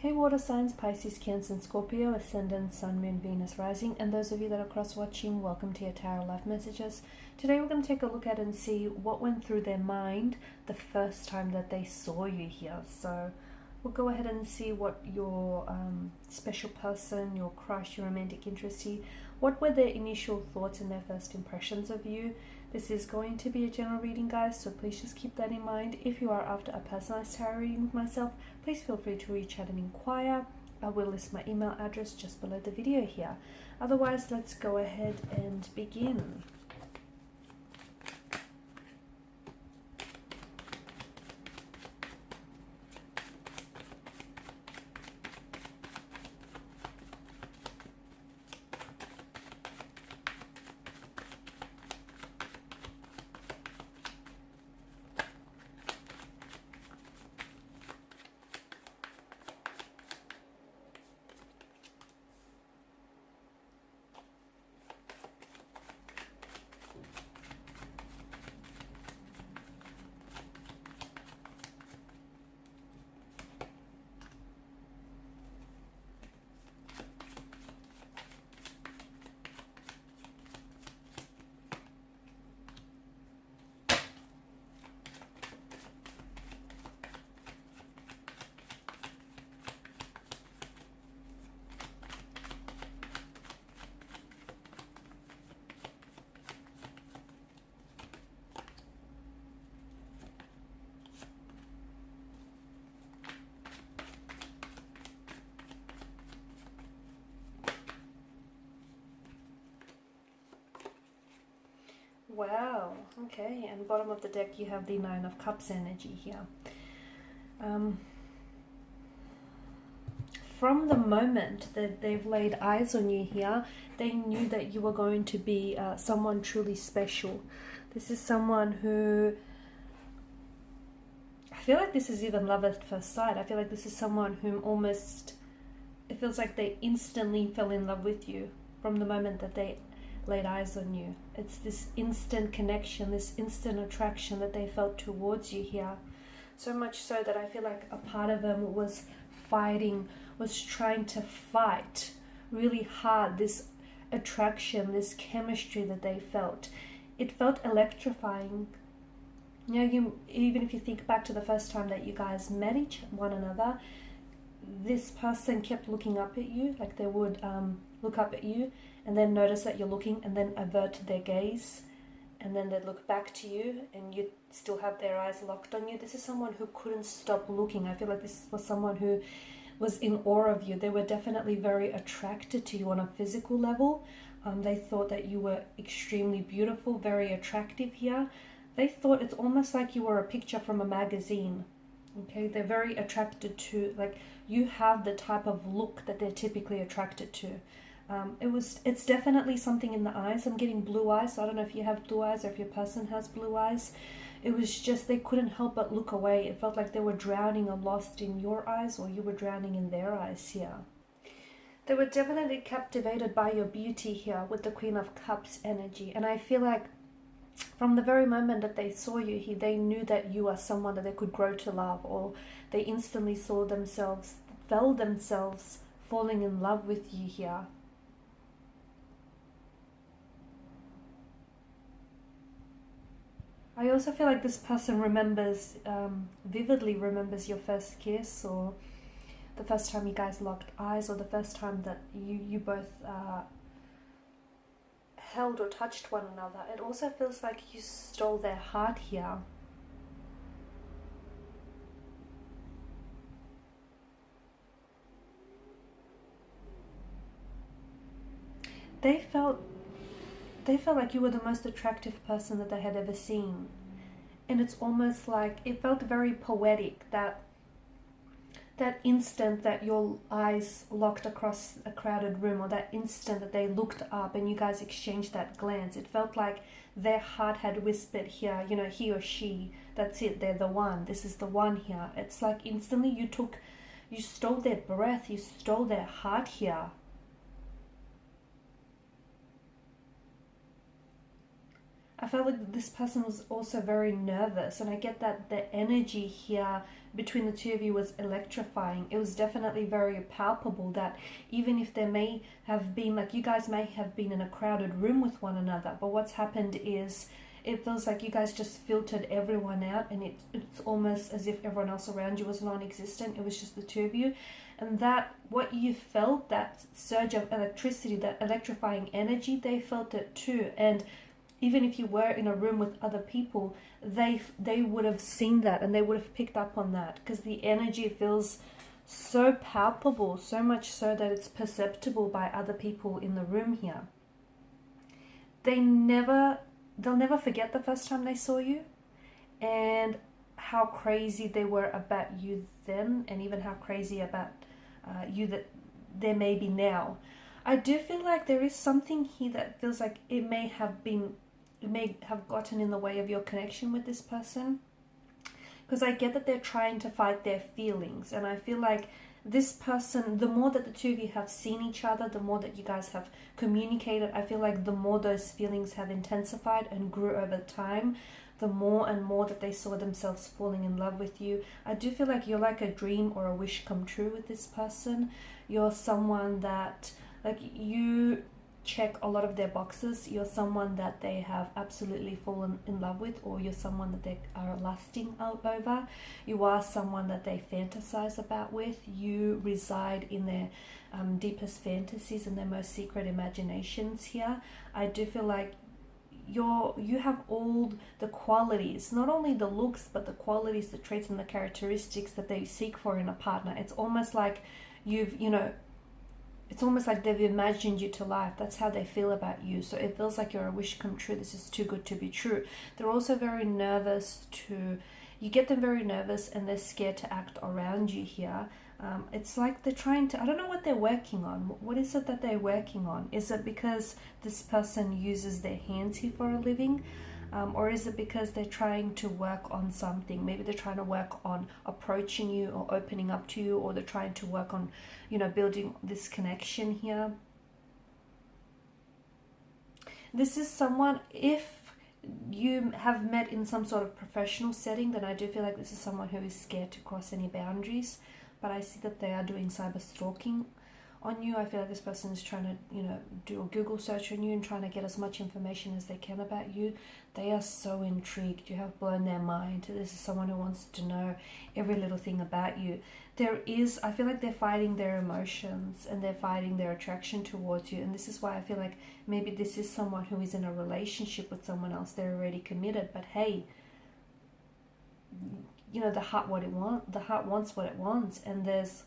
Hey water signs, Pisces, Cancer and Scorpio, Ascendant, Sun, Moon, Venus, Rising, and those of you that are cross-watching, welcome to your Tarot Life Messages. Today we're going to take a look at and see what went through their mind the first time that they saw you here. So we'll go ahead and see what your special person, your crush, your romantic interest, what were their initial thoughts and their first impressions of you. This is going to be a general reading, guys, so please just keep that in mind. If you are after a personalized tarot reading with myself, please feel free to reach out and inquire. I will list my email address just below the video here. Otherwise, let's go ahead and begin. Wow, okay, and bottom of the deck you have the Nine of Cups energy here. From the moment that they've laid eyes on you here, they knew that you were going to be someone truly special. This is someone who, I feel like this is even love at first sight. I feel like this is someone whom almost, it feels like they instantly fell in love with you from the moment that they laid eyes on you. It's this instant connection, this instant attraction that they felt towards you here. So much so that I feel like a part of them was fighting, was trying to fight really hard this attraction, this chemistry that they felt. It felt electrifying. You know, even if you think back to the first time that you guys met one another, this person kept looking up at you, like they would look up at you and then notice that you're looking and then avert their gaze, and then they'd look back to you and you'd still have their eyes locked on you. This is someone who couldn't stop looking. I feel like this was someone who was in awe of you. They were definitely very attracted to you on a physical level. They thought that you were extremely beautiful, very attractive here. They thought it's almost like you were a picture from a magazine. Okay, they're very attracted to, like, you have the type of look that they're typically attracted to. It's definitely something in the eyes. I'm getting blue eyes, so I don't know if you have blue eyes or if your person has blue eyes. It was just, they couldn't help but look away. It felt like they were drowning or lost in your eyes, or you were drowning in their eyes here. They were definitely captivated by your beauty here with the Queen of Cups energy. And I feel like from the very moment that they saw you here, they knew that you are someone that they could grow to love, or they instantly felt themselves falling in love with you here. I also feel like this person vividly remembers your first kiss, or the first time you guys locked eyes, or the first time that you both held or touched one another. It also feels like you stole their heart here. They felt like you were the most attractive person that they had ever seen. And it's almost like, it felt very poetic, that instant that your eyes locked across a crowded room, or that instant that they looked up and you guys exchanged that glance. It felt like their heart had whispered here, you know, he or she, that's it, they're the one, this is the one here. It's like instantly you stole their breath, you stole their heart here. I felt like this person was also very nervous, and I get that the energy here between the two of you was electrifying. It was definitely very palpable that even if there may have been, like, you guys may have been in a crowded room with one another, but what's happened is it feels like you guys just filtered everyone out, and it's almost as if everyone else around you was non-existent. It was just the two of you. And that, what you felt, that surge of electricity, that electrifying energy, they felt it too. And even if you were in a room with other people, they would have seen that, and they would have picked up on that, because the energy feels so palpable, so much so that it's perceptible by other people in the room here. They'll never forget the first time they saw you, and how crazy they were about you then, and even how crazy about you that there may be now. I do feel like there is something here that feels like it may have gotten in the way of your connection with this person, because I get that they're trying to fight their feelings, and I feel like this person, the more that the two of you have seen each other, the more that you guys have communicated, I feel like the more those feelings have intensified and grew over time, the more and more that they saw themselves falling in love with you. I do feel like you're like a dream or a wish come true with this person. You're someone that, like, you check a lot of their boxes. You're someone that they have absolutely fallen in love with, or you're someone that they are lusting over. You are someone that they fantasize about with. You reside in their deepest fantasies and their most secret imaginations here. I do feel like you have all the qualities, not only the looks, but the qualities, the traits and the characteristics that they seek for in a partner. It's almost like it's almost like they've imagined you to life. That's how they feel about you. So it feels like you're a wish come true. This is too good to be true. They're also very nervous you get them very nervous, and they're scared to act around you here. It's like they're trying to, I don't know what they're working on. What is it that they're working on? Is it because this person uses their hands here for a living? Or is it because they're trying to work on something? Maybe they're trying to work on approaching you or opening up to you, or they're trying to work on, building this connection here. This is someone, if you have met in some sort of professional setting, then I do feel like this is someone who is scared to cross any boundaries. But I see that they are doing cyber stalking on you. I feel like this person is trying to, do a Google search on you and trying to get as much information as they can about you. They are so intrigued. You have blown their mind. This is someone who wants to know every little thing about you. I feel like they're fighting their emotions, and they're fighting their attraction towards you. And this is why I feel like maybe this is someone who is in a relationship with someone else. They're already committed, but hey, the heart wants what it wants, and there's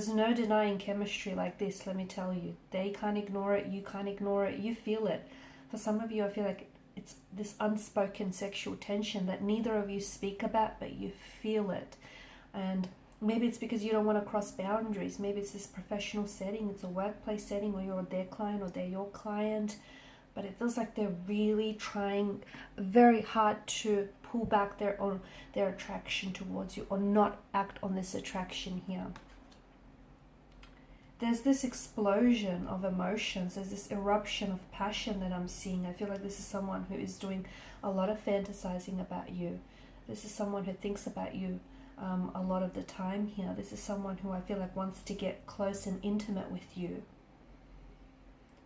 no denying chemistry like this. Let me tell you, they can't ignore it, you can't ignore it, you feel it. For some of you, I feel like it's this unspoken sexual tension that neither of you speak about, but you feel it. And maybe it's because you don't want to cross boundaries. Maybe it's this professional setting, it's a workplace setting, or you're their client or they're your client. But it feels like they're really trying very hard to pull back their attraction towards you, or not act on this attraction here. There's this explosion of emotions. There's this eruption of passion that I'm seeing. I feel like this is someone who is doing a lot of fantasizing about you. This is someone who thinks about you a lot of the time here. This is someone who I feel like wants to get close and intimate with you.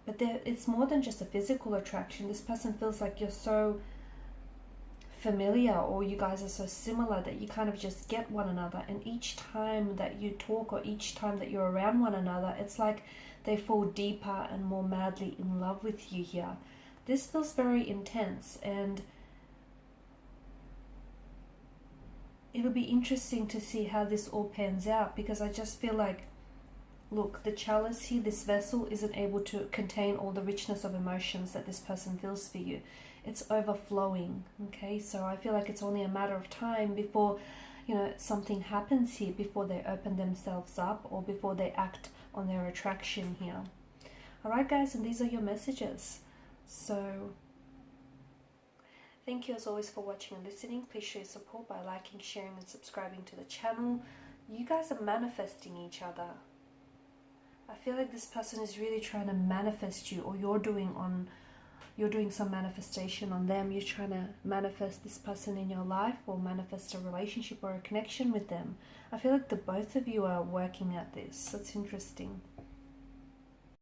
But it's more than just a physical attraction. This person feels like you're so familiar, or you guys are so similar that you kind of just get one another. And each time that you talk, or each time that you're around one another, it's like they fall deeper and more madly in love with you here. This feels very intense, and it'll be interesting to see how this all pans out, because I just feel like, look, the chalice here, this vessel, isn't able to contain all the richness of emotions that this person feels for you. It's overflowing, okay? So I feel like it's only a matter of time before, something happens here, before they open themselves up, or before they act on their attraction here. All right, guys, and these are your messages. So thank you as always for watching and listening. Please show your support by liking, sharing, and subscribing to the channel. You guys are manifesting each other. I feel like this person is really trying to manifest you, or you're doing on you're doing some manifestation on them. You're trying to manifest this person in your life or manifest a relationship or a connection with them. I feel like the both of you are working at this. That's interesting.